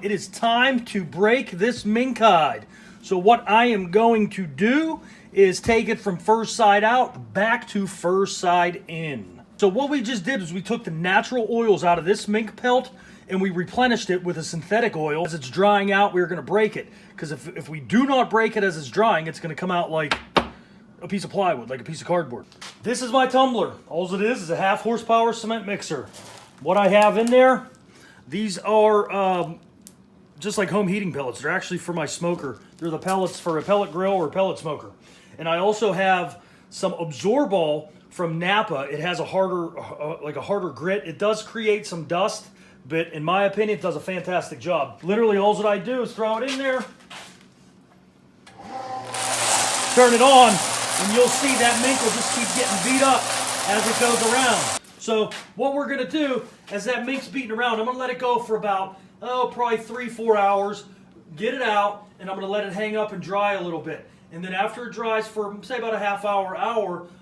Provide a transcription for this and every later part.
It is time to break this mink hide. So what I am going to do is take it from fur side out back to fur side in. So what we just did is we took the natural oils out of this mink pelt and we replenished it with a synthetic oil. As it's drying out, we're going to break it. Because if we do not break it as it's drying, it's going to come out like a piece of plywood, like a piece of cardboard. This is my tumbler. All it is a 1/2 horsepower cement mixer. What I have in there, these are just like home heating pellets. They're actually for my smoker. They're the pellets for a pellet grill or a pellet smoker. And I also have some Absorball from Napa. It has a harder grit. It does create some dust, but in my opinion, it does a fantastic job. Literally, all that I do is throw it in there, turn it on, and you'll see that mink will just keep getting beat up as it goes around. So what we're gonna do, as that mink's beating around, I'm gonna let it go for about, probably 3-4 hours, get it out, and I'm gonna let it hang up and dry a little bit. And then after it dries for, say, about a half hour,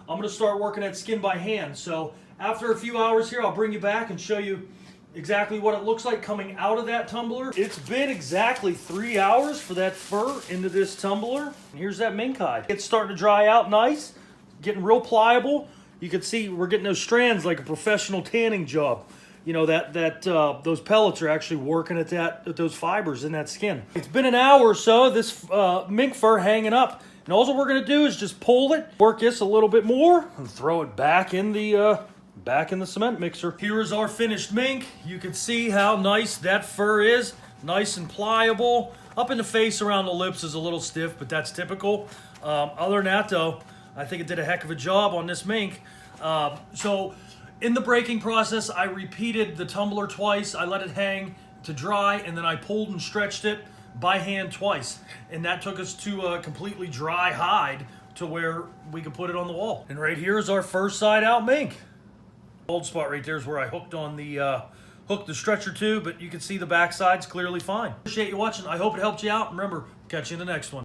I'm gonna start working that skin by hand. So after a few hours here, I'll bring you back and show you exactly what it looks like coming out of that tumbler. It's been exactly 3 hours for that fur into this tumbler. And here's that mink hide. It's starting to dry out nice, getting real pliable. You can see we're getting those strands like a professional tanning job. You know, those pellets are actually working at those fibers in that skin. It's been an hour or so, this mink fur hanging up. And all we're gonna do is just pull it, work this a little bit more, and throw it back in the cement mixer. Here is our finished mink. You can see how nice that fur is. Nice and pliable. Up in the face around the lips is a little stiff, but that's typical. Other than that though, I think it did a heck of a job on this mink. So in the breaking process, I repeated the tumbler twice. I let it hang to dry, and then I pulled and stretched it by hand twice. And that took us to a completely dry hide to where we could put it on the wall. And right here is our first side out mink. Old spot right there is where I hooked the stretcher to, but you can see the back side's clearly fine. Appreciate you watching. I hope it helped you out. Remember, catch you in the next one.